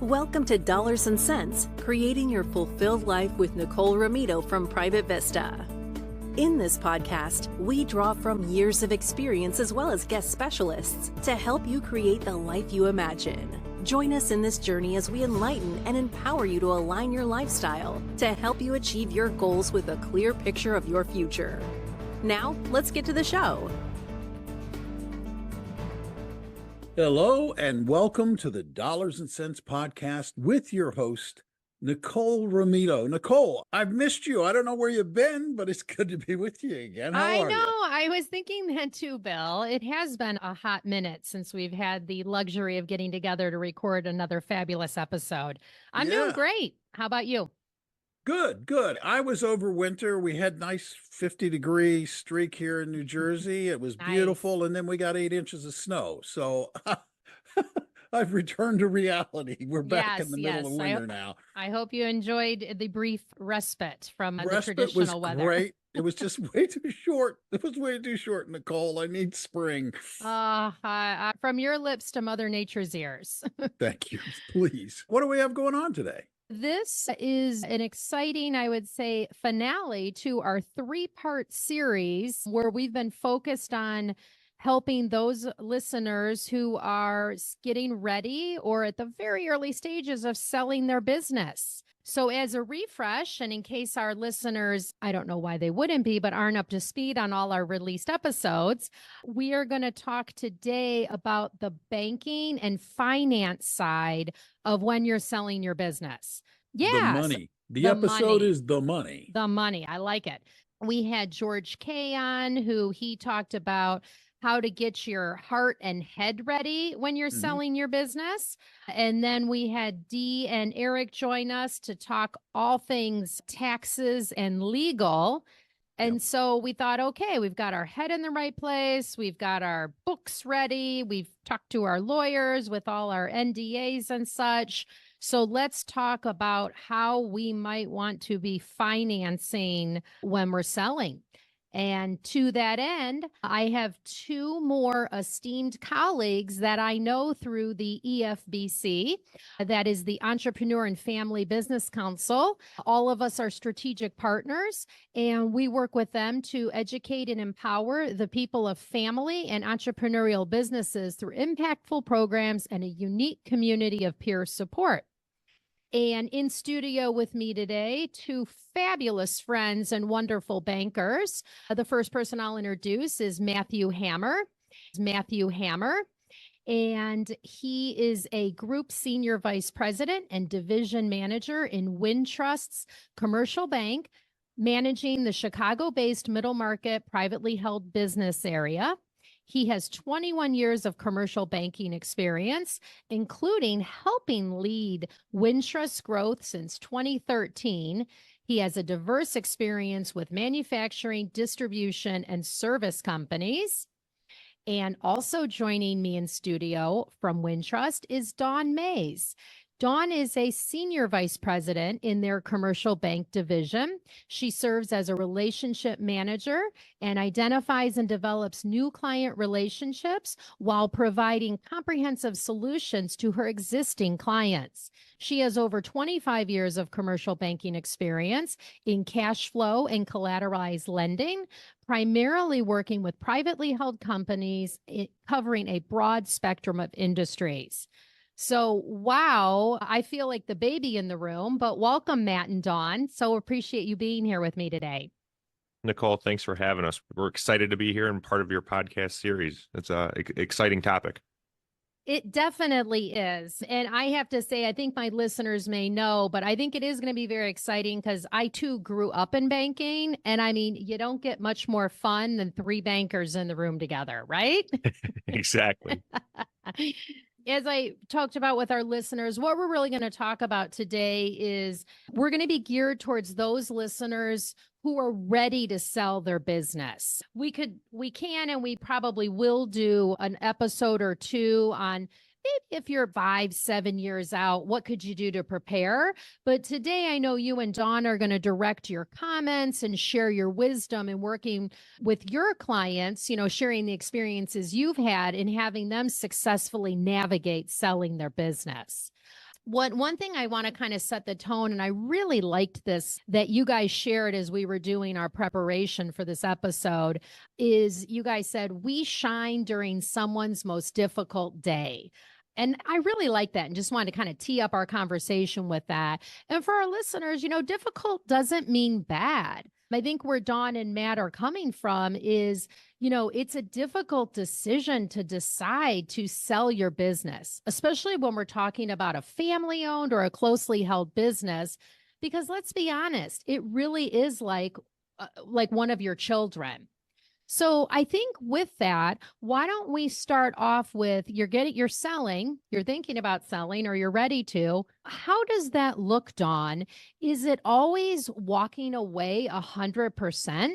Welcome to Dollars and Cents, Creating Your Fulfilled Life with Nicole Ramito from Private Vista. In this podcast, we draw from years of experience as well as guest specialists to help you create the life you imagine. Join us in this journey as we enlighten and empower you to align your lifestyle to help you achieve your goals with a clear picture of your future. Now, let's get to the show. Hello and welcome to the Dollars and Cents podcast with your host, Nicole Ramito. Nicole, I've missed you. I don't know where you've been, but it's good to be with you again. How are you? I was thinking that too, Bill. It has been a hot minute since we've had the luxury of getting together to record another fabulous episode. I'm doing great. How about you? Good. I was over winter. We had nice 50-degree streak here in New Jersey. It was beautiful. And then we got 8 inches of snow. So I've returned to reality. We're back in the middle of winter now. I hope you enjoyed the brief respite from the traditional weather. Great. It was just way too short. It was way too short, Nicole. I need spring. From your lips to Mother Nature's ears. Thank you. Please. What do we have going on today? This is an exciting, I would say, finale to our 3-part series where we've been focused on helping those listeners who are getting ready or at the very early stages of selling their business. So as a refresh, and in case our listeners, I don't know why they wouldn't be, but aren't up to speed on all our released episodes, we are going to talk today about the banking and finance side of when you're selling your business. Yeah. The money. The episode is the money. The money. I like it. We had George K on, who he talked about how to get your heart and head ready when you're selling your business. And then we had Dee and Eric join us to talk all things taxes and legal. And so we thought, okay, we've got our head in the right place. We've got our books ready. We've talked to our lawyers with all our NDAs and such. So let's talk about how we might want to be financing when we're selling. And to that end, I have 2 more esteemed colleagues that I know through the EFBC, that is the Entrepreneur and Family Business Council. All of us are strategic partners, and we work with them to educate and empower the people of family and entrepreneurial businesses through impactful programs and a unique community of peer support. And in studio with me today, 2 fabulous friends and wonderful bankers. The first person I'll introduce is Matthew Hammer. And he is a group senior vice president and division manager in Wintrust's Commercial Bank, managing the Chicago-based middle market privately held business area. He has 21 years of commercial banking experience, including helping lead Wintrust growth since 2013. He has a diverse experience with manufacturing, distribution, and service companies. And also joining me in studio from Wintrust is Dawn Mase. Dawn is a senior vice president in their commercial bank division. She serves as a relationship manager and identifies and develops new client relationships while providing comprehensive solutions to her existing clients. She has over 25 years of commercial banking experience in cash flow and collateralized lending, primarily working with privately held companies covering a broad spectrum of industries. So, wow, I feel like the baby in the room, but welcome, Matt and Dawn. So appreciate you being here with me today. Nicole, thanks for having us. We're excited to be here and part of your podcast series. It's an exciting topic. It definitely is. And I have to say, I think my listeners may know, but I think it is going to be very exciting because I too grew up in banking. And I mean, you don't get much more fun than 3 bankers in the room together, right? Exactly. As I talked about with our listeners, what we're really going to talk about today is we're going to be geared towards those listeners who are ready to sell their business. We can, and we probably will do an episode or 2 on maybe if you're 5-7 years out, what could you do to prepare? But today I know you and Dawn are going to direct your comments and share your wisdom in working with your clients, sharing the experiences you've had in having them successfully navigate selling their business. One thing I want to kind of set the tone, and I really liked this that you guys shared as we were doing our preparation for this episode, is you guys said we shine during someone's most difficult day. And I really like that and just wanted to kind of tee up our conversation with that. And for our listeners, difficult doesn't mean bad. I think where Dawn and Matt are coming from is, it's a difficult decision to decide to sell your business, especially when we're talking about a family owned or a closely held business, because let's be honest, it really is like one of your children. So I think with that, why don't we start off with you're selling, you're thinking about selling, or you're ready to. How does that look, Dawn? Is it always walking away 100%?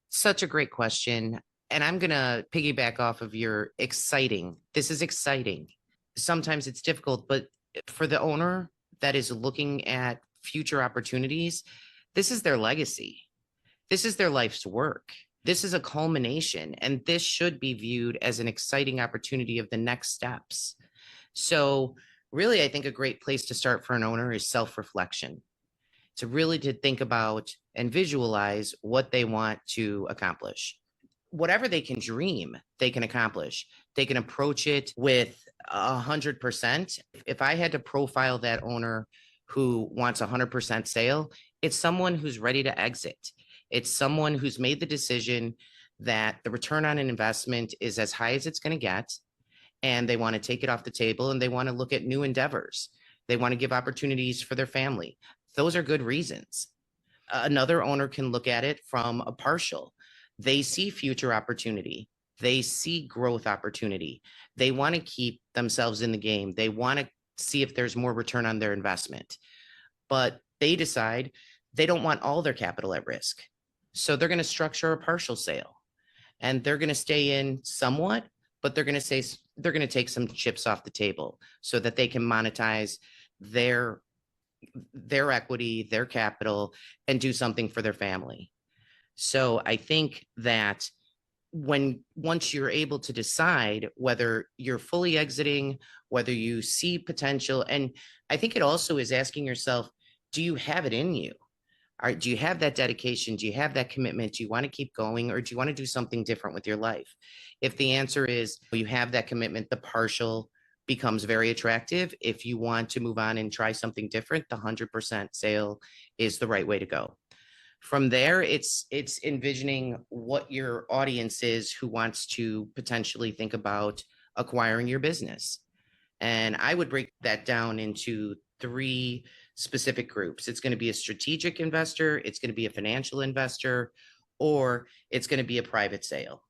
Such a great question. And I'm going to piggyback off of your exciting. This is exciting. Sometimes it's difficult, but for the owner that is looking at future opportunities, this is their legacy. This is their life's work. This is a culmination, and this should be viewed as an exciting opportunity of the next steps. So really, I think a great place to start for an owner is self-reflection, to think about and visualize what they want to accomplish. Whatever they can dream, they can accomplish. They can approach it with 100%. If I had to profile that owner who wants 100% sale, it's someone who's ready to exit. It's someone who's made the decision that the return on an investment is as high as it's going to get, and they want to take it off the table, and they want to look at new endeavors. They want to give opportunities for their family. Those are good reasons. Another owner can look at it from a partial. They see future opportunity. They see growth opportunity. They want to keep themselves in the game. They want to see if there's more return on their investment. But they decide they don't want all their capital at risk. So they're going to structure a partial sale, and they're going to stay in somewhat, but they're going to take some chips off the table so that they can monetize their equity, their capital, and do something for their family. So I think that once you're able to decide whether you're fully exiting, whether you see potential, and I think it also is asking yourself, do you have it in you? Do you have that dedication? Do you have that commitment? Do you want to keep going, or do you want to do something different with your life? If the answer is you have that commitment, the partial becomes very attractive. If you want to move on and try something different, the 100% sale is the right way to go. From there, it's envisioning what your audience is who wants to potentially think about acquiring your business. And I would break that down into 3 specific groups. It's going to be a strategic investor, it's going to be a financial investor, or it's going to be a private sale.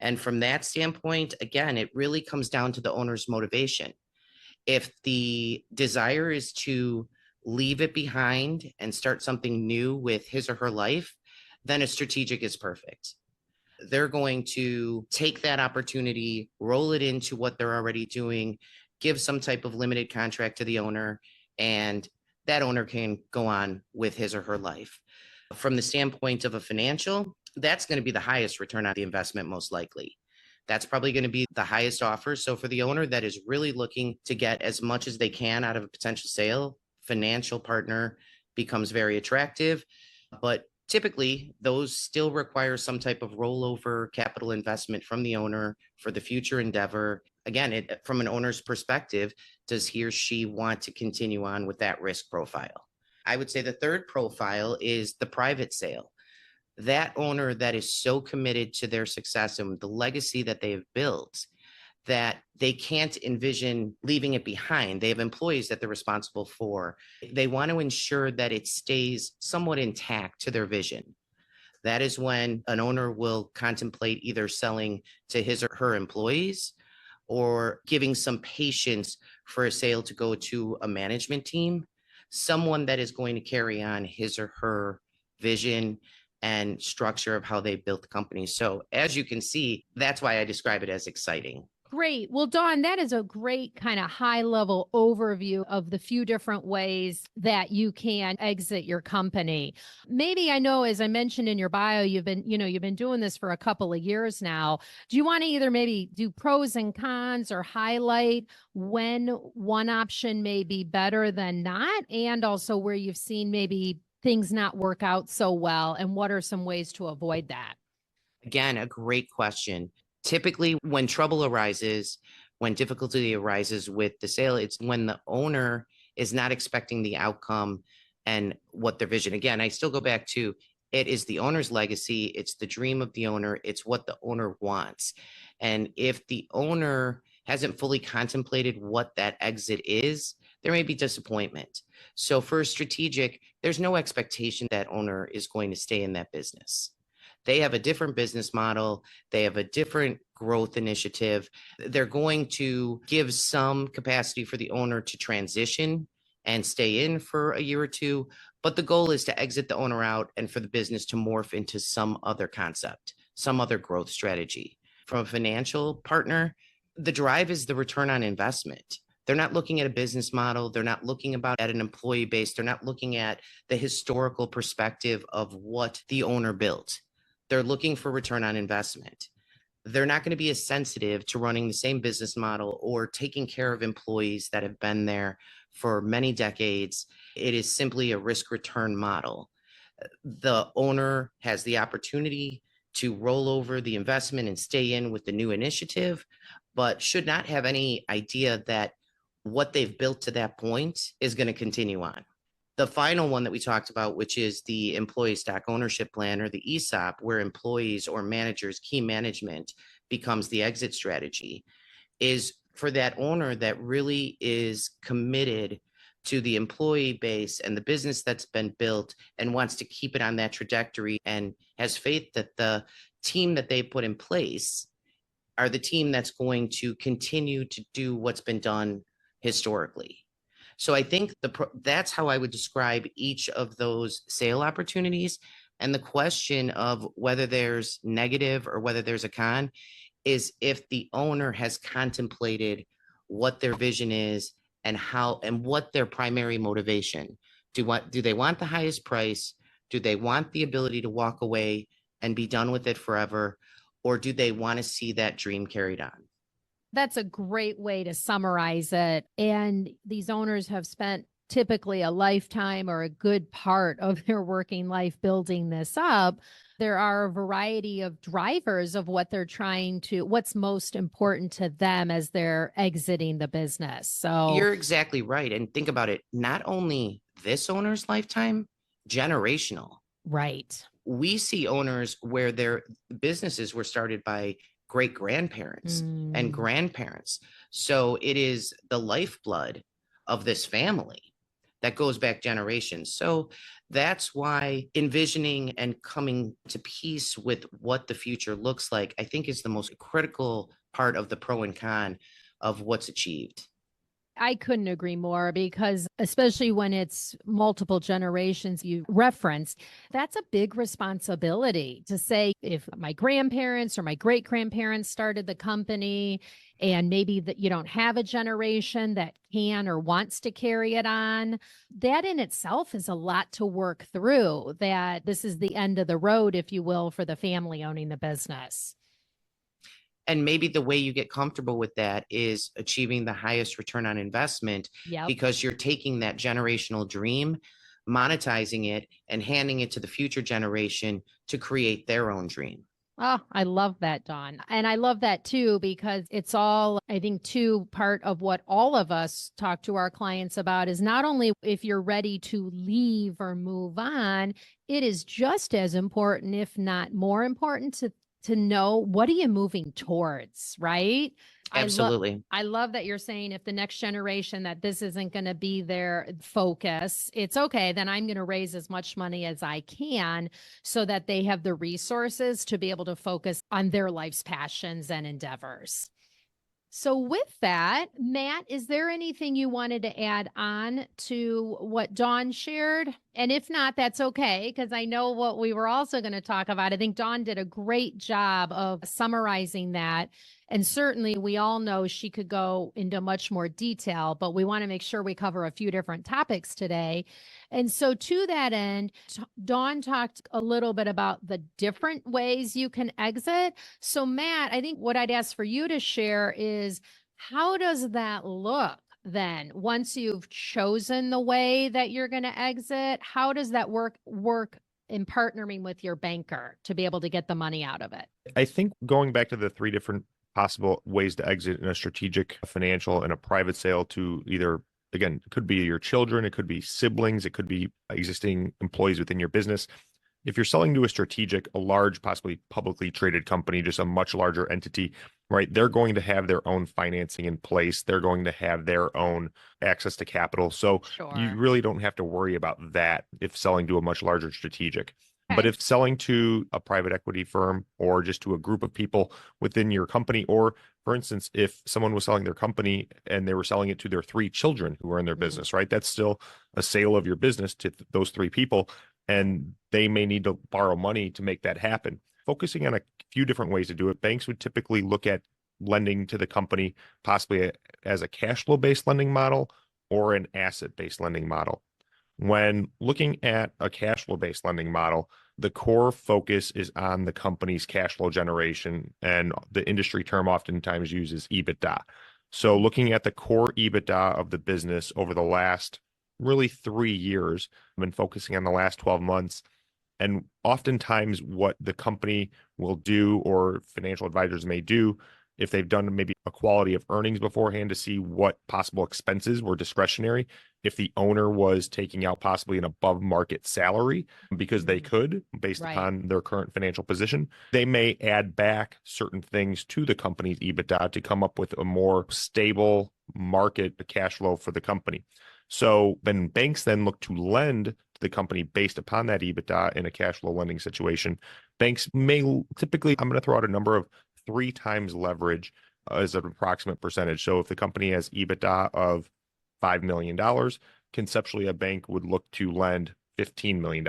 And from that standpoint, again, it really comes down to the owner's motivation. If the desire is to leave it behind and start something new with his or her life, then a strategic is perfect. They're going to take that opportunity, roll it into what they're already doing, give some type of limited contract to the owner, and that owner can go on with his or her life. From the standpoint of a financial, that's going to be the highest return on the investment, most likely. That's probably going to be the highest offer. So for the owner that is really looking to get as much as they can out of a potential sale, financial partner becomes very attractive. But typically, those still require some type of rollover capital investment from the owner for the future endeavor. Again, from an owner's perspective, does he or she want to continue on with that risk profile? I would say the third profile is the private sale. That owner that is so committed to their success and the legacy that they have built that they can't envision leaving it behind. They have employees that they're responsible for. They want to ensure that it stays somewhat intact to their vision. That is when an owner will contemplate either selling to his or her employees or giving some patience for a sale to go to a management team, someone that is going to carry on his or her vision and structure of how they built the company. So as you can see, that's why I describe it as exciting. Great. Well, Dawn, that is a great kind of high level overview of the few different ways that you can exit your company. Maybe I know, as I mentioned in your bio, you've been doing this for a couple of years now. Do you want to either maybe do pros and cons or highlight when one option may be better than not, and also where you've seen maybe things not work out so well, and what are some ways to avoid that? Again, a great question. Typically, when trouble arises, when difficulty arises with the sale, it's when the owner is not expecting the outcome and what their vision. Again, I still go back to it is the owner's legacy. It's the dream of the owner. It's what the owner wants. And if the owner hasn't fully contemplated what that exit is, there may be disappointment. So for a strategic, there's no expectation that owner is going to stay in that business. They have a different business model. They have a different growth initiative. They're going to give some capacity for the owner to transition and stay in for a year or two. But the goal is to exit the owner out and for the business to morph into some other concept, some other growth strategy. From a financial partner, the drive is the return on investment. They're not looking at a business model. They're not looking at an employee base. They're not looking at the historical perspective of what the owner built. They're looking for return on investment. They're not going to be as sensitive to running the same business model or taking care of employees that have been there for many decades. It is simply a risk return model. The owner has the opportunity to roll over the investment and stay in with the new initiative, but should not have any idea that what they've built to that point is going to continue on. The final one that we talked about, which is the employee stock ownership plan or the ESOP, where employees or managers, key management becomes the exit strategy, is for that owner that really is committed to the employee base and the business that's been built and wants to keep it on that trajectory and has faith that the team that they put in place are the team that's going to continue to do what's been done historically. So I think that's how I would describe each of those sale opportunities. And the question of whether there's negative or whether there's a con is if the owner has contemplated what their vision is and how and what their primary motivation. Do they want the highest price? Do they want the ability to walk away and be done with it forever? Or do they want to see that dream carried on? That's a great way to summarize it. And these owners have spent typically a lifetime or a good part of their working life building this up. There are a variety of drivers of what they're what's most important to them as they're exiting the business. So you're exactly right. And think about it, not only this owner's lifetime, generational. Right. We see owners where their businesses were started by great grandparents and grandparents. So it is the lifeblood of this family that goes back generations. So that's why envisioning and coming to peace with what the future looks like, I think is the most critical part of the pro and con of what's achieved. I couldn't agree more, because especially when it's multiple generations you reference, that's a big responsibility to say, if my grandparents or my great grandparents started the company and maybe that you don't have a generation that can or wants to carry it on, that in itself is a lot to work through, that this is the end of the road, if you will, for the family owning the business. And maybe the way you get comfortable with that is achieving the highest return on investment, because you're taking that generational dream, monetizing it, and handing it to the future generation to create their own dream. Oh, I love that, Dawn. And I love that too, because it's all, I think, too, part of what all of us talk to our clients about is not only if you're ready to leave or move on, it is just as important, if not more important, to know what are you moving towards, right? Absolutely. I love that you're saying if the next generation that this isn't going to be their focus, it's okay, then I'm going to raise as much money as I can so that they have the resources to be able to focus on their life's passions and endeavors. So with that, Matt, is there anything you wanted to add on to what Dawn shared? And if not, that's okay, because I know what we were also going to talk about. I think Dawn did a great job of summarizing that. And certainly we all know she could go into much more detail, but we want to make sure we cover a few different topics today. And so to that end, Dawn talked a little bit about the different ways you can exit. So Matt, I think what I'd ask for you to share is, how does that look then once you've chosen the way that you're going to exit? How does that work in partnering with your banker to be able to get the money out of it? I think going back to the three different possible ways to exit in a strategic, a financial, and a private sale, to either, again, it could be your children, it could be siblings, it could be existing employees within your business. If you're selling to a strategic, a large, possibly publicly traded company, just a much larger entity, right? They're going to have their own financing in place. They're going to have their own access to capital. So you really don't have to worry about that if selling to a much larger strategic. Okay. But if selling to a private equity firm or just to a group of people within your company, or for instance, if someone was selling their company and they were selling it to their 3 children who are in their business, right? That's still a sale of your business to those 3 people, and they may need to borrow money to make that happen. Focusing on a few different ways to do it, banks would typically look at lending to the company possibly as a cash flow based lending model or an asset based lending model. When looking at a cash flow based lending model, the core focus is on the company's cash flow generation, and the industry term oftentimes uses EBITDA. So looking at the core EBITDA of the business over the last really 3 years, I've been focusing on the last 12 months. And oftentimes what the company will do, or financial advisors may do, if they've done maybe a quality of earnings beforehand to see what possible expenses were discretionary, if the owner was taking out possibly an above market salary because they could, based upon their current financial position, they may add back certain things to the company's EBITDA to come up with a more stable market cash flow for the company. So then banks then look to lend to the company based upon that EBITDA in a cash flow lending situation. Banks may typically, I'm going to throw out a number of 3 times leverage as an approximate percentage. So if the company has EBITDA of $5 million, conceptually a bank would look to lend $15 million.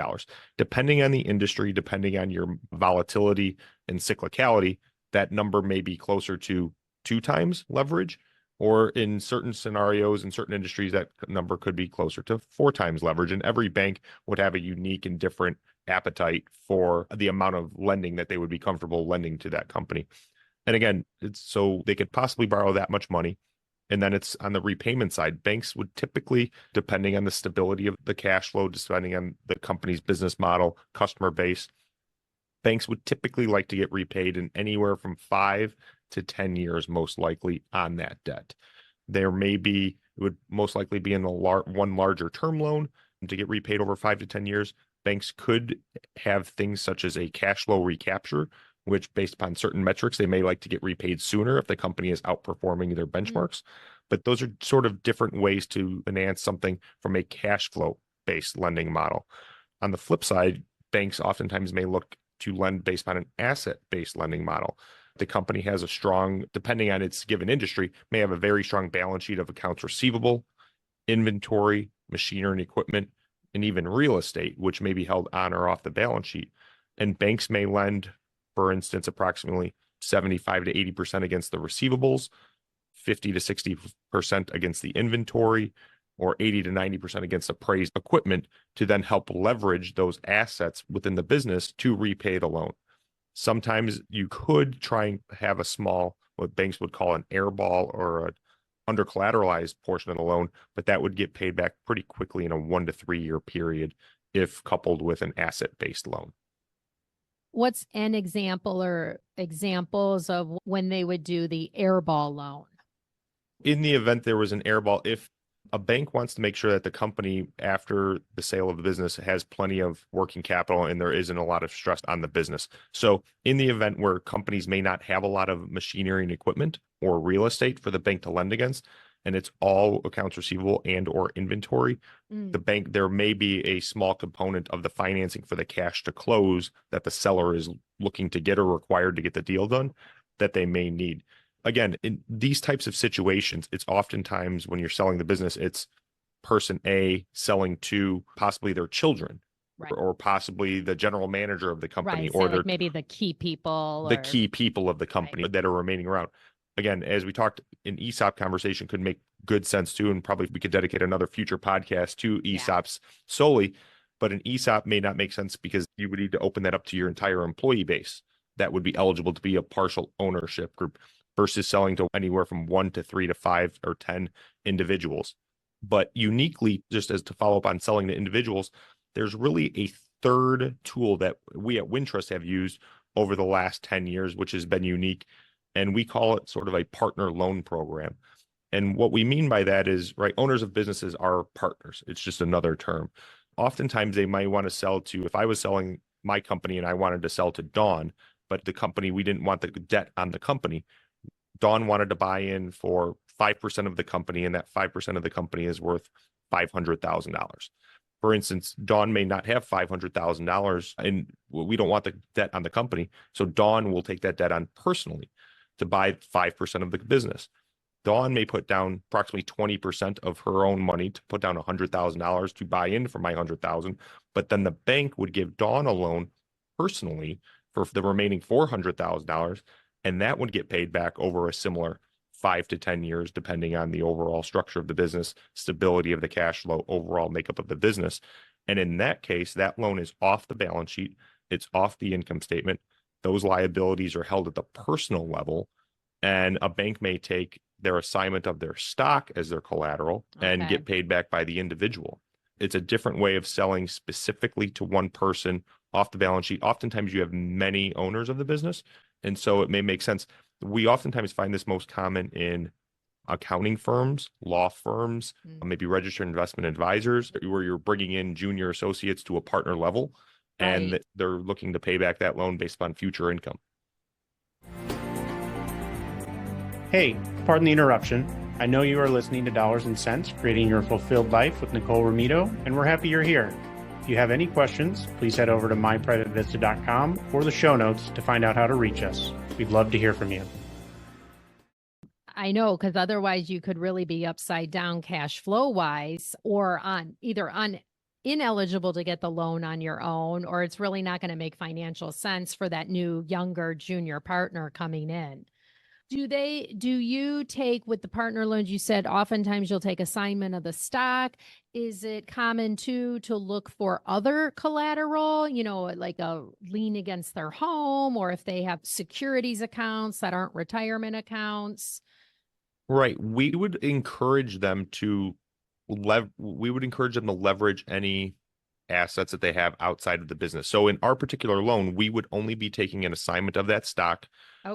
Depending on the industry, depending on your volatility and cyclicality, that number may be closer to 2 times leverage, or in certain scenarios, in certain industries, that number could be closer to 4 times leverage. And every bank would have a unique and different appetite for the amount of lending that they would be comfortable lending to that company. And again, it's so they could possibly borrow that much money. And then it's on the repayment side. Banks would typically, depending on the stability of the cash flow, depending on the company's business model, customer base, banks would typically like to get repaid in anywhere from 5 to 10 years, most likely, on that debt. There may be, it would most likely be in one larger term loan to get repaid over 5 to 10 years. Banks could have things such as a cash flow recapture, which based upon certain metrics, they may like to get repaid sooner if the company is outperforming their benchmarks. But those are sort of different ways to finance something from a cash flow based lending model. On the flip side, banks oftentimes may look to lend based on an asset based lending model. The company has a strong, depending on its given industry, may have a very strong balance sheet of accounts receivable, inventory, machinery and equipment, and even real estate, which may be held on or off the balance sheet. And banks may lend, for instance, approximately 75 to 80% against the receivables, 50 to 60% against the inventory, or 80 to 90% against appraised equipment, to then help leverage those assets within the business to repay the loan. Sometimes you could try and have a small, what banks would call an airball or an under collateralized portion of the loan, but that would get paid back pretty quickly in a 1 to 3 year period if coupled with an asset-based loan. What's an example or examples of when they would do the airball loan? In the event there was an airball, if a bank wants to make sure that the company, after the sale of the business, has plenty of working capital and there isn't a lot of stress on the business. So in the event where companies may not have a lot of machinery and equipment or real estate for the bank to lend against, and it's all accounts receivable and or inventory, the bank, there may be a small component of the financing for the cash to close that the seller is looking to get or required to get the deal done that they may need. Again, in these types of situations, it's oftentimes when you're selling the business, it's person A selling to possibly their children, Right. or possibly the general manager of the company, Right. or Say like maybe the key people the or key people of the company that are remaining around. Again, as we talked, an ESOP conversation could make good sense too, and probably we could dedicate another future podcast to ESOPs solely. But an ESOP may not make sense because you would need to open that up to your entire employee base that would be eligible to be a partial ownership group versus selling to anywhere from 1 to 3 to 5 or 10 individuals. But uniquely, just as to follow up on selling to individuals, there's really a third tool that we at Wintrust have used over the last 10 years, which has been unique. And we call it sort of a partner loan program. And what we mean by that is, right, owners of businesses are partners. It's just another term. Oftentimes they might want to sell to, if I was selling my company and I wanted to sell to Dawn, but the company, we didn't want the debt on the company. Dawn wanted to buy in for 5% of the company, and that 5% of the company is worth $500,000. For instance, Dawn may not have $500,000 and we don't want the debt on the company. So Dawn will take that debt on personally to buy 5% of the business. Dawn may put down approximately 20% of her own money to put down $100,000 to buy in for my $100,000, but then the bank would give Dawn a loan personally for the remaining $400,000, and that would get paid back over a similar 5 to 10 years, depending on the overall structure of the business, stability of the cash flow, overall makeup of the business. And in that case, that loan is off the balance sheet. It's off the income statement. Those liabilities are held at the personal level, and a bank may take their assignment of their stock as their collateral and get paid back by the individual. It's a different way of selling specifically to one person off the balance sheet. Oftentimes you have many owners of the business, and so it may make sense. We oftentimes find this most common in accounting firms, law firms, maybe registered investment advisors, where you're bringing in junior associates to a partner level, and they're looking to pay back that loan based upon future income. Hey, pardon the interruption. I know you are listening to Dollars and Cents, Creating Your Fulfilled Life with Nicole Ramito, and we're happy you're here. If you have any questions, please head over to myprivatevista.com or the show notes to find out how to reach us. We'd love to hear from you. I know, because otherwise you could really be upside down cash flow wise, or ineligible to get the loan on your own, or it's really not going to make financial sense for that new younger junior partner coming in. Do you take, with the partner loans, you said oftentimes you'll take assignment of the stock. Is it common to look for other collateral, like a lien against their home, or if they have securities accounts that aren't retirement accounts? Right. We would encourage them to leverage any assets that they have outside of the business. So in our particular loan, we would only be taking an assignment of that stock,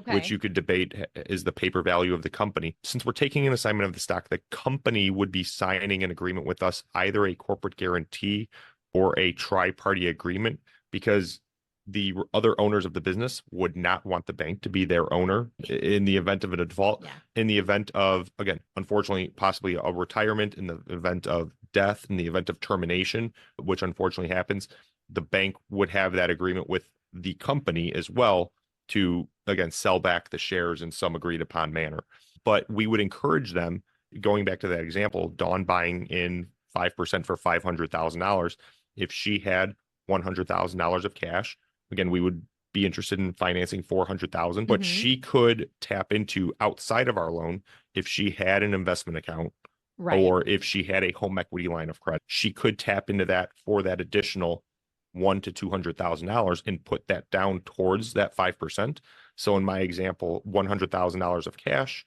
which you could debate is the paper value of the company. Since we're taking an assignment of the stock, the company would be signing an agreement with us, either a corporate guarantee or a tri-party agreement, because the other owners of the business would not want the bank to be their owner in the event of a default, in the event of, again, unfortunately, possibly a retirement, in the event of death, in the event of termination, which unfortunately happens. The bank would have that agreement with the company as well to, again, sell back the shares in some agreed upon manner. But we would encourage them, going back to that example, Dawn buying in 5% for $500,000. If she had $100,000 of cash, again, we would be interested in financing $400,000, but she could tap into outside of our loan if she had an investment account, or if she had a home equity line of credit. She could tap into that for that additional $100,000 to $200,000 and put that down towards that 5%. So in my example, $100,000 of cash,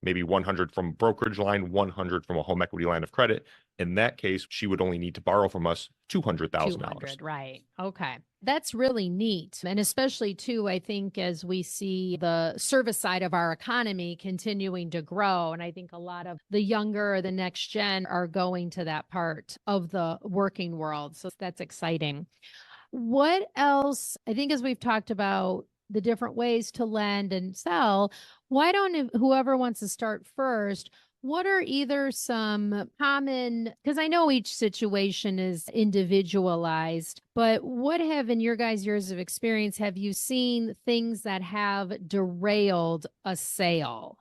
maybe 100 from brokerage line, 100 from a home equity line of credit. In that case, she would only need to borrow from us $200,000. Right. Okay. That's really neat. And especially too, I think as we see the service side of our economy continuing to grow, and I think a lot of the younger or the next gen are going to that part of the working world. So that's exciting. What else? I think as we've talked about the different ways to lend and sell, why don't whoever wants to start first, what are either some common, because I know each situation is individualized, but what have, in your guys' years of experience, have you seen things that have derailed a sale?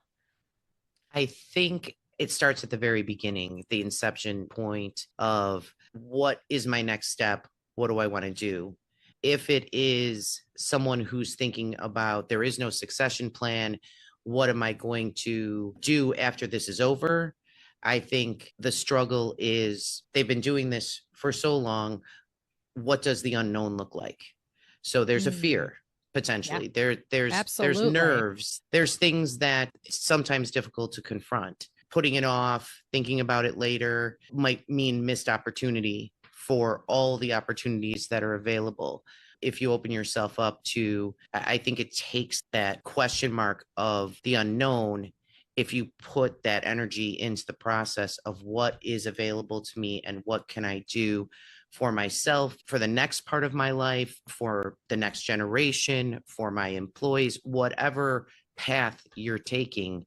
I think it starts at the very beginning, the inception point of what is my next step? what do I want to do? If it is someone who's thinking about there is no succession plan, what am I going to do after this is over? I think the struggle is they've been doing this for so long. What does the unknown look like? So there's a fear potentially. There's Absolutely. nerves. There's things that sometimes difficult to confront. Putting it off, thinking about it later might mean missed opportunity for all the opportunities that are available. If you open yourself up to, I think it takes that question mark of the unknown. If you put that energy into the process of what is available to me and what can I do for myself, for the next part of my life, for the next generation, for my employees, whatever path you're taking,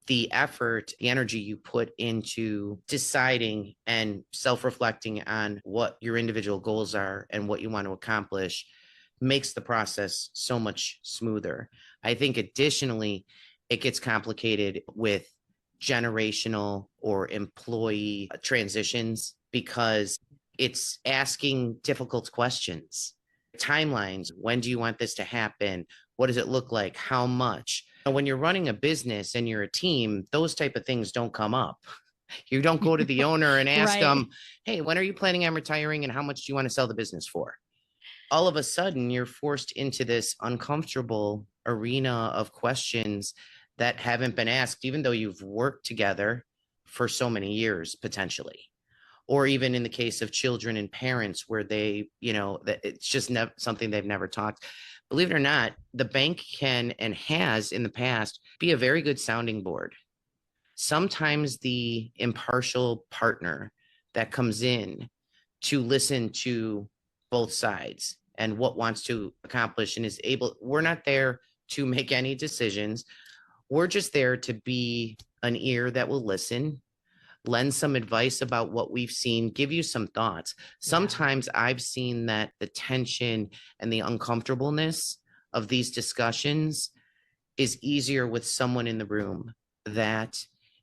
the effort, the energy you put into deciding and self-reflecting on what your individual goals are and what you want to accomplish makes the process so much smoother. I think additionally, it gets complicated with generational or employee transitions because it's asking difficult questions. Timelines, when do you want this to happen? What does it look like? How much? And when you're running a business and you're a team, those type of things don't come up. You don't go to the owner and ask Right. them, hey, when are you planning on retiring and how much do you want to sell the business for? All of a sudden, you're forced into this uncomfortable arena of questions that haven't been asked, even though you've worked together for so many years, potentially. Or even in the case of children and parents where they, that it's just something they've never talked. Believe it or not, the bank can and has in the past be a very good sounding board. Sometimes the impartial partner that comes in to listen to both sides and what wants to accomplish and is able, we're not there to make any decisions. We're just there to be an ear that will listen, lend some advice about what we've seen, give you some thoughts. Sometimes I've seen that the tension and the uncomfortableness of these discussions is easier with someone in the room that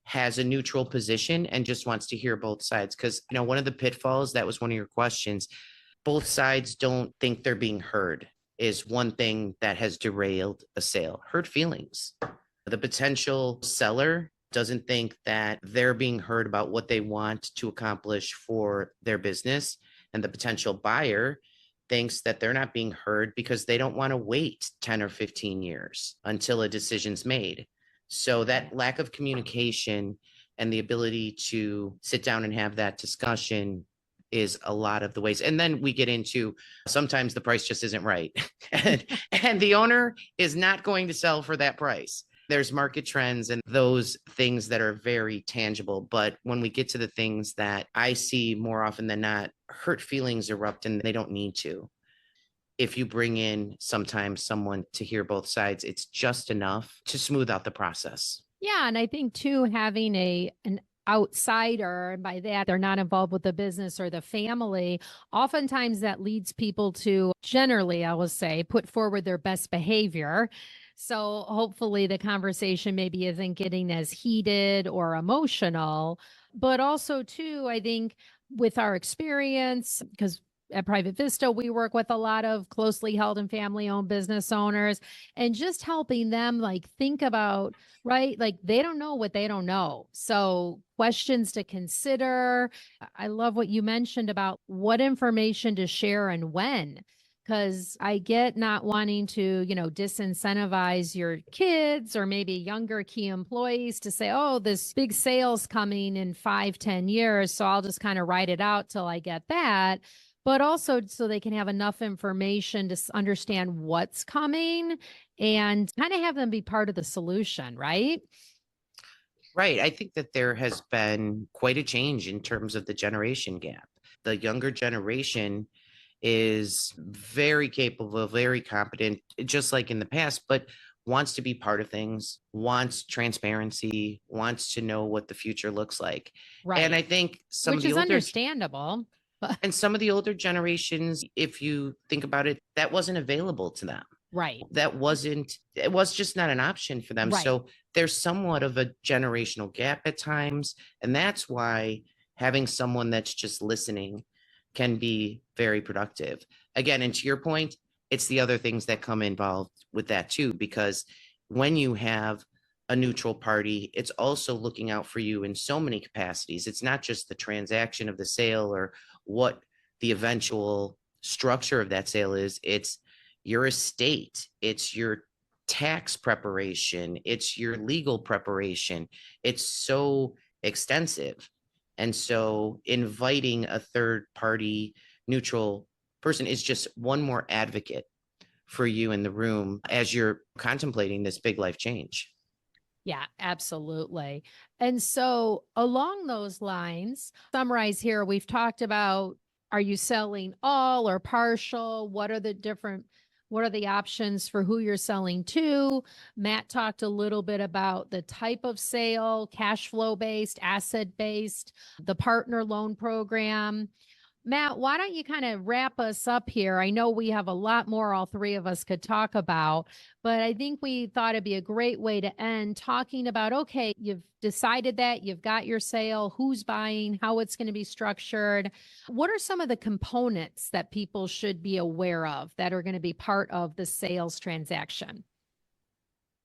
has a neutral position and just wants to hear both sides. Because, one of the pitfalls, that was one of your questions, both sides don't think they're being heard is one thing that has derailed a sale. Hurt feelings. The potential seller doesn't think that they're being heard about what they want to accomplish for their business. And the potential buyer thinks that they're not being heard because they don't want to wait 10 or 15 years until a decision's made. So that lack of communication and the ability to sit down and have that discussion is a lot of the ways. And then we get into sometimes the price just isn't right. and the owner is not going to sell for that price. There's market trends and those things that are very tangible. But when we get to the things that I see more often than not, hurt feelings erupt and they don't need to. If you bring in sometimes someone to hear both sides, it's just enough to smooth out the process. Yeah. And I think too, having an outsider, and by that, they're not involved with the business or the family, oftentimes that leads people to generally, I will say, put forward their best behavior. So hopefully the conversation maybe isn't getting as heated or emotional, but also too, I think with our experience, because at Private Vista, we work with a lot of closely held and family owned business owners and just helping them think about, right? They don't know what they don't know. So questions to consider. I love what you mentioned about what information to share and when. Because I get not wanting to, disincentivize your kids or maybe younger key employees to say, oh, this big sale's coming in 5-10 years. So I'll just kind of write it out till I get that. But also so they can have enough information to understand what's coming and kind of have them be part of the solution, right? Right. I think that there has been quite a change in terms of the generation gap. The younger generation is very capable, very competent, just like in the past, but wants to be part of things, wants transparency, wants to know what the future looks like. Right. And I think which is understandable. And some of the older generations, if you think about it, that wasn't available to them. Right. It was just not an option for them. Right. So there's somewhat of a generational gap at times. And that's why having someone that's just listening can be very productive. Again, and to your point, it's the other things that come involved with that too, because when you have a neutral party, it's also looking out for you in so many capacities. It's not just the transaction of the sale or what the eventual structure of that sale is. It's your estate, it's your tax preparation, it's your legal preparation. It's so extensive. And so inviting a third party neutral person is just one more advocate for you in the room as you're contemplating this big life change. Yeah, absolutely. And so along those lines, summarize here, we've talked about, are you selling all or partial? What are the options for who you're selling to? Matt talked a little bit about the type of sale, cash flow based, asset based, the partner loan program. Matt, why don't you kind of wrap us up here? I know we have a lot more all three of us could talk about, but I think we thought it'd be a great way to end talking about, okay, you've decided that you've got your sale, who's buying, how it's going to be structured. What are some of the components that people should be aware of that are going to be part of the sales transaction?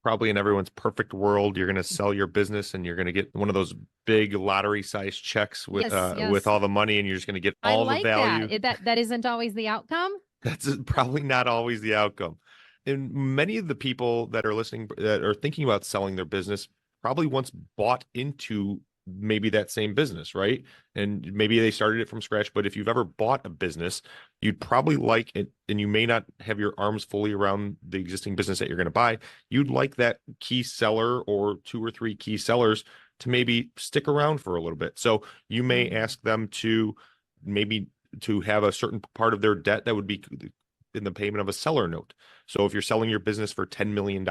Probably in everyone's perfect world, you're going to sell your business and you're going to get one of those big lottery sized checks with with all the money, and you're just going to get all the value. That isn't always the outcome. That's probably not always the outcome. And many of the people that are listening that are thinking about selling their business probably once bought into maybe that same business, right? And maybe they started it from scratch, but if you've ever bought a business, you'd probably like it, and you may not have your arms fully around the existing business that you're going to buy. You'd like that key seller or 2 or 3 key sellers to maybe stick around for a little bit. So you may ask them to maybe to have a certain part of their debt that would be in the payment of a seller note. So if you're selling your business for $10 million,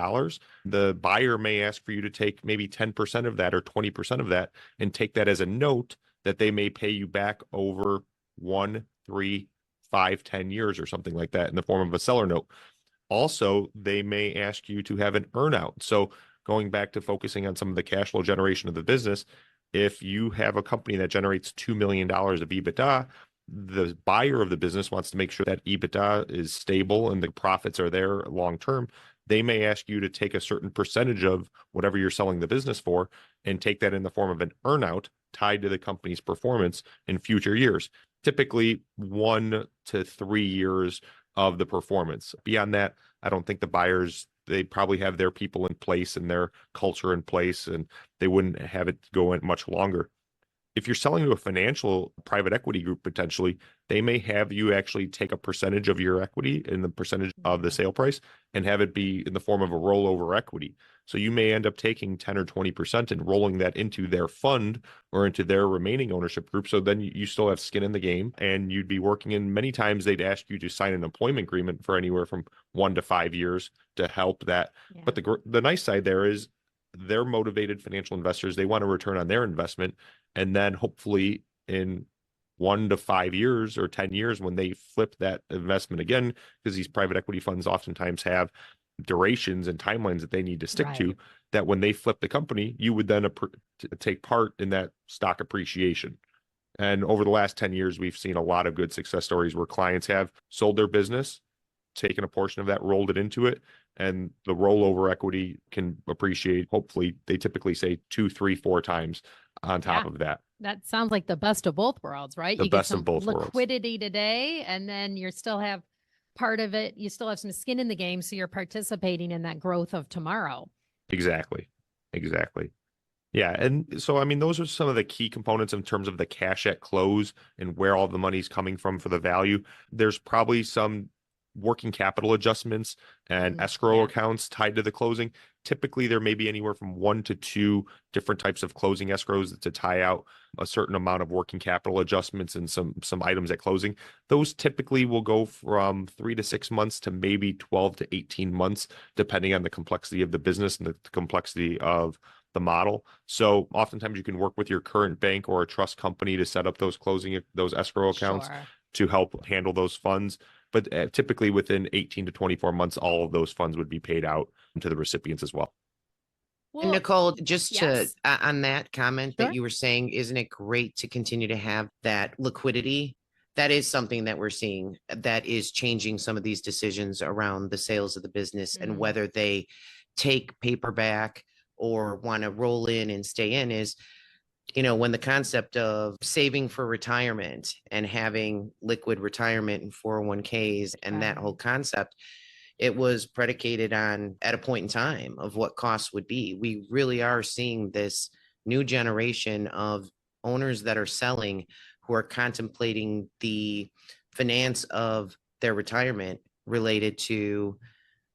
the buyer may ask for you to take maybe 10% of that or 20% of that and take that as a note that they may pay you back over 1, 3, 5, 10 years or something like that in the form of a seller note. Also, they may ask you to have an earnout. So going back to focusing on some of the cash flow generation of the business, if you have a company that generates $2 million of EBITDA, the buyer of the business wants to make sure that EBITDA is stable and the profits are there long term. They may ask you to take a certain percentage of whatever you're selling the business for and take that in the form of an earnout tied to the company's performance in future years, typically 1 to 3 years of the performance. Beyond that, I don't think the buyers, they probably have their people in place and their culture in place, and they wouldn't have it go in much longer. If you're selling to a financial private equity group, potentially, they may have you actually take a percentage of your equity in the percentage of the sale price and have it be in the form of a rollover equity. So you may end up taking 10 or 20% and rolling that into their fund or into their remaining ownership group. So then you still have skin in the game, and you'd be working in, many times they'd ask you to sign an employment agreement for anywhere from 1 to 5 years to help that. Yeah. But the nice side there is they're motivated financial investors. They want a return on their investment. And then hopefully in 1 to 5 years or 10 years, when they flip that investment again, because these private equity funds oftentimes have durations and timelines that they need to stick to, that when they flip the company, you would then take part in that stock appreciation. And over the last 10 years, we've seen a lot of good success stories where clients have sold their business, taken a portion of that, rolled it into it, and the rollover equity can appreciate. Hopefully, they typically say 2, 3, 4 times on top of that. That sounds like the best of both worlds, right? The you best get some of both liquidity worlds today, and then you still have part of it. You still have some skin in the game, so you're participating in that growth of tomorrow. Exactly. Yeah. And so, I mean, those are some of the key components in terms of the cash at close and where all the money's coming from for the value. There's probably some working capital adjustments and escrow accounts tied to the closing. Typically, there may be anywhere from 1 to 2 different types of closing escrows to tie out a certain amount of working capital adjustments and some items at closing. Those typically will go from 3 to 6 months to maybe 12 to 18 months, depending on the complexity of the business and the complexity of the model. So oftentimes you can work with your current bank or a trust company to set up those escrow accounts to help handle those funds. But typically within 18 to 24 months, all of those funds would be paid out to the recipients as well. And Nicole, just to on that comment that you were saying, isn't it great to continue to have that liquidity that is something that we're seeing that is changing some of these decisions around the sales of the business and whether they take paper back or want to roll in and stay in is, when the concept of saving for retirement and having liquid retirement and 401ks and that whole concept, it was predicated on at a point in time of what costs would be. We really are seeing this new generation of owners that are selling who are contemplating the finance of their retirement related to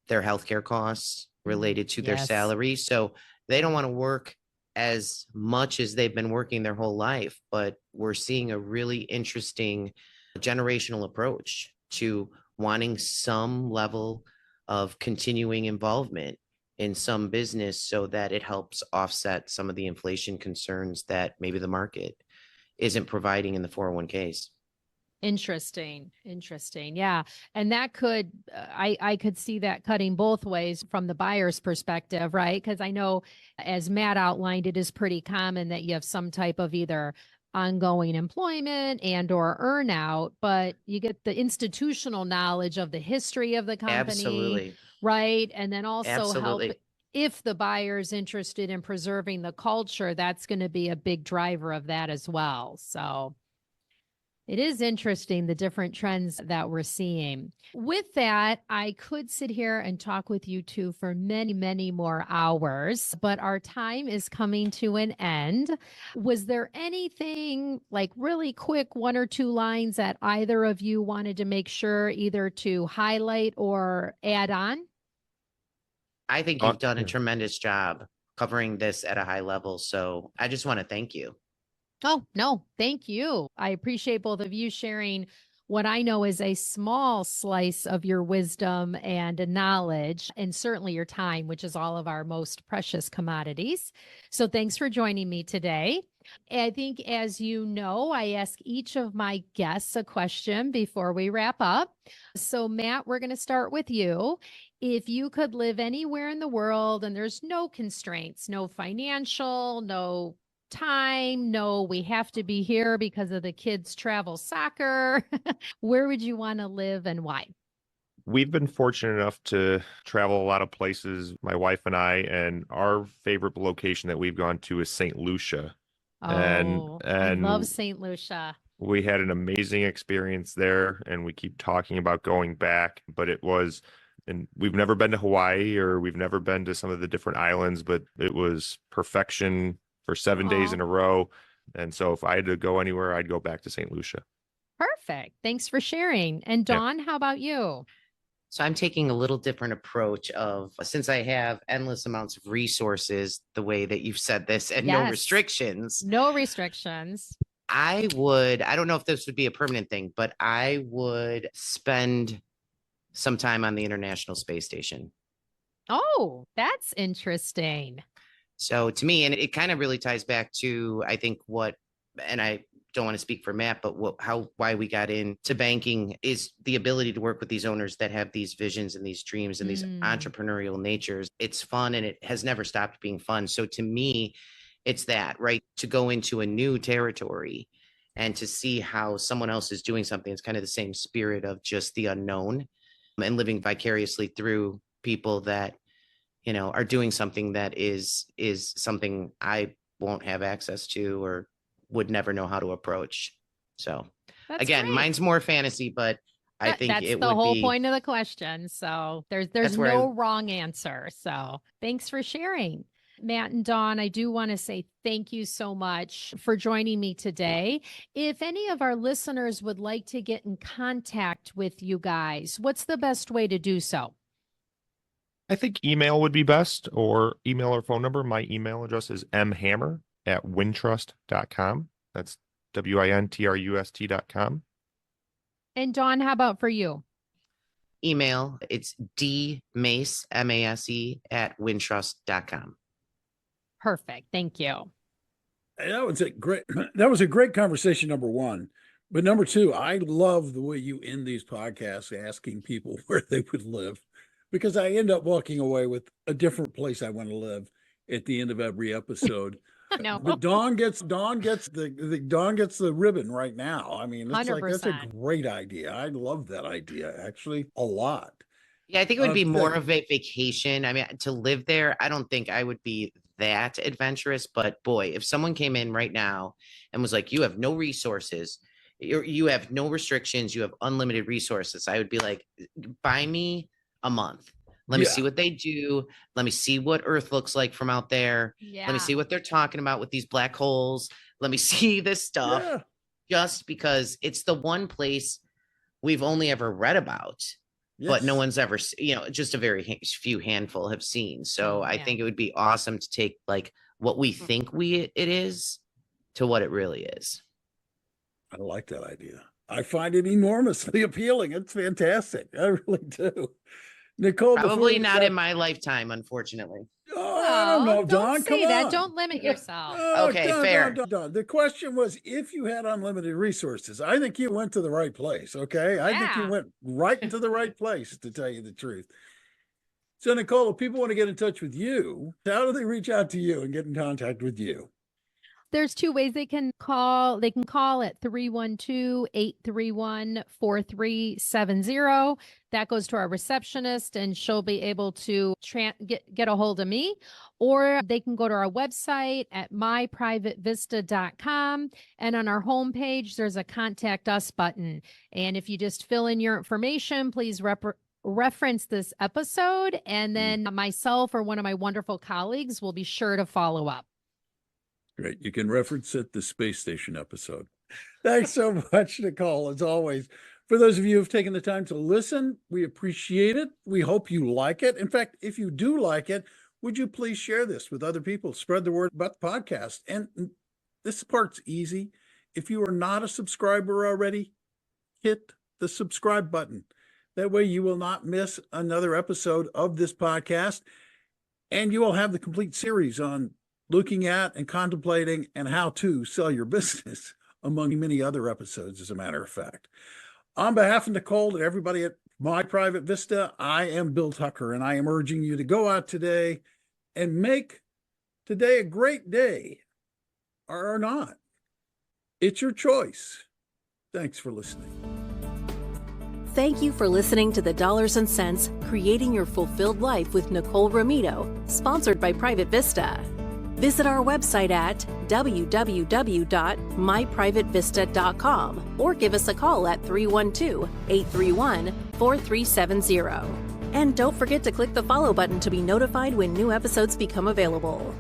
their healthcare costs, related to their salary. So they don't want to work as much as they've been working their whole life, but we're seeing a really interesting generational approach to wanting some level of continuing involvement in some business so that it helps offset some of the inflation concerns that maybe the market isn't providing in the 401ks. Interesting. Yeah. And that could, I could see that cutting both ways from the buyer's perspective, right? Because I know, as Matt outlined, it is pretty common that you have some type of either ongoing employment and or earnout, but you get the institutional knowledge of the history of the company. Absolutely. Right. And then also Absolutely. help if the buyer's interested in preserving the culture, that's going to be a big driver of that as well. So it is interesting, the different trends that we're seeing. With that, I could sit here and talk with you two for many, many more hours, but our time is coming to an end. Was there anything like really quick, 1 or 2 lines that either of you wanted to make sure either to highlight or add on? I think you've done a tremendous job covering this at a high level. So I just want to thank you. Oh, no, thank you. I appreciate both of you sharing what I know is a small slice of your wisdom and knowledge, and certainly your time, which is all of our most precious commodities. So thanks for joining me today. I think, as you know, I ask each of my guests a question before we wrap up. So Matt, we're going to start with you. If you could live anywhere in the world and there's no constraints, no financial, no time, no, we have to be here because of the kids' travel soccer, where would you want to live and why? We've been fortunate enough to travel a lot of places, my wife and and our favorite location that we've gone to is St. Lucia. Oh, I love St. Lucia. We had an amazing experience there, and we keep talking about going back, but and we've never been to Hawaii or we've never been to some of the different islands, but it was perfection for 7 days in a row. And so if I had to go anywhere, I'd go back to St. Lucia. Perfect. Thanks for sharing. And Dawn, how about you? So I'm taking a little different approach of, since I have endless amounts of resources, the way that you've said this, and no restrictions. No restrictions. I don't know if this would be a permanent thing, but I would spend some time on the International Space Station. Oh, that's interesting. So to me, and it kind of really ties back to, I think and I don't want to speak for Matt, but why we got into banking is the ability to work with these owners that have these visions and these dreams and these entrepreneurial natures. It's fun and it has never stopped being fun. So to me, it's that, right? To go into a new territory and to see how someone else is doing something. It's kind of the same spirit of just the unknown and living vicariously through people that, are doing something that is something I won't have access to or would never know how to approach. So that's again, great. Mine's more fantasy, but I think that's it the would whole be... point of the question. So there's no wrong answer. So thanks for sharing. Matt and Dawn, I do want to say thank you so much for joining me today. If any of our listeners would like to get in contact with you guys, what's the best way to do so? I think email would be best, or email or phone number. My email address is mhammer@wintrust.com. That's WINTRUST.com. And Dawn, how about for you? Email, it's dmase, MASE, @wintrust.com. Perfect. Thank you. That was a great conversation, number one. But number two, I love the way you end these podcasts asking people where they would live, because I end up walking away with a different place I want to live at the end of every episode. No. But Dawn gets the ribbon right now. I mean, it's like that's a 100%. great idea. I love that idea actually a lot. Yeah, I think it would be more Okay. of a vacation. I mean, to live there, I don't think I would be that adventurous. But boy, if someone came in right now and was like, "You have no resources, you have no restrictions, you have unlimited resources," I would be like, "Buy me a month. Let me Yeah. see what they do. Let me see what Earth looks like from out there. Let me Yeah. see what they're talking about with these black holes. Let me see this stuff." Yeah. Just because it's the one place we've only ever read about, but no Yes. one's ever, just a very few handful have seen. So I Yeah. think it would be awesome to take like what we think it is to what it really is. I like that idea. I find it enormously appealing. It's fantastic. I really do. Nicole, before Probably we not wrap- in my lifetime, unfortunately. Oh, I don't know, Don't Don. Come say that. on. Don't limit yourself. Oh, Okay, Don, fair. Don. The question was if you had unlimited resources. I think you went to the right place. Okay. I think you Yeah. went right to the right place, to tell you the truth. So, Nicole, if people want to get in touch with you, how do they reach out to you and get in contact with you? There's two ways they can call. They can call at 312-831-4370. That goes to our receptionist and she'll be able to get a hold of me. Or they can go to our website at myprivatevista.com. And on our homepage, there's a contact us button. And if you just fill in your information, please reference this episode. And then myself or one of my wonderful colleagues will be sure to follow up. Great. You can reference it, the space station episode. Thanks so much, Nicole, as always. For those of you who have taken the time to listen, we appreciate it. We hope you like it. In fact, if you do like it, would you please share this with other people? Spread the word about the podcast. And this part's easy. If you are not a subscriber already, hit the subscribe button. That way you will not miss another episode of this podcast. And you will have the complete series on looking at and contemplating and how to sell your business, among many other episodes, as a matter of fact. On behalf of Nicole and everybody at My Private Vista, I am Bill Tucker, and I am urging you to go out today and make today a great day, or not. It's your choice. Thanks for listening. Thank you for listening to the Dollars and Cents Creating Your Fulfilled Life with Nicole Ramito, sponsored by Private Vista. Visit our website at www.myprivatevista.com or give us a call at 312-831-4370. And don't forget to click the follow button to be notified when new episodes become available.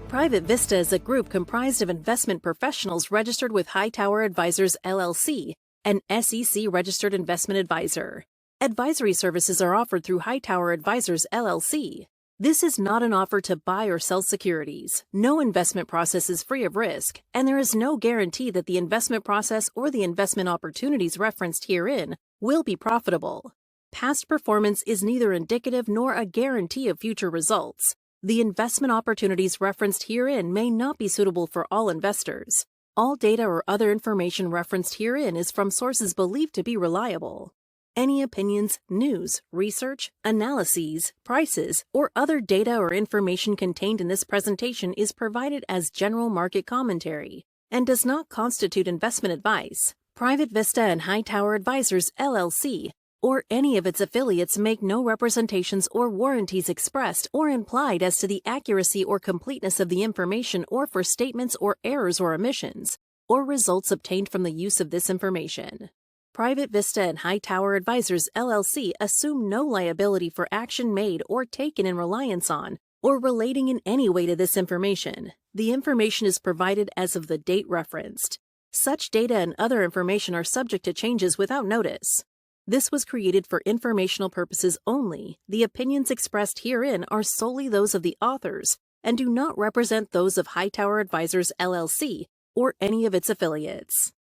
Private Vista is a group comprised of investment professionals registered with Hightower Advisors, LLC, an SEC-registered investment advisor. Advisory services are offered through Hightower Advisors, LLC. This is not an offer to buy or sell securities. No investment process is free of risk, and there is no guarantee that the investment process or the investment opportunities referenced herein will be profitable. Past performance is neither indicative nor a guarantee of future results. The investment opportunities referenced herein may not be suitable for all investors. All data or other information referenced herein is from sources believed to be reliable. Any opinions, news, research, analyses, prices, or other data or information contained in this presentation is provided as general market commentary and does not constitute investment advice. Private Vista and Hightower Advisors, LLC, or any of its affiliates make no representations or warranties expressed or implied as to the accuracy or completeness of the information or for statements or errors or omissions, or results obtained from the use of this information. Private Vista and Hightower Advisors, LLC assume no liability for action made or taken in reliance on or relating in any way to this information. The information is provided as of the date referenced. Such data and other information are subject to changes without notice. This was created for informational purposes only. The opinions expressed herein are solely those of the authors and do not represent those of Hightower Advisors, LLC, or any of its affiliates.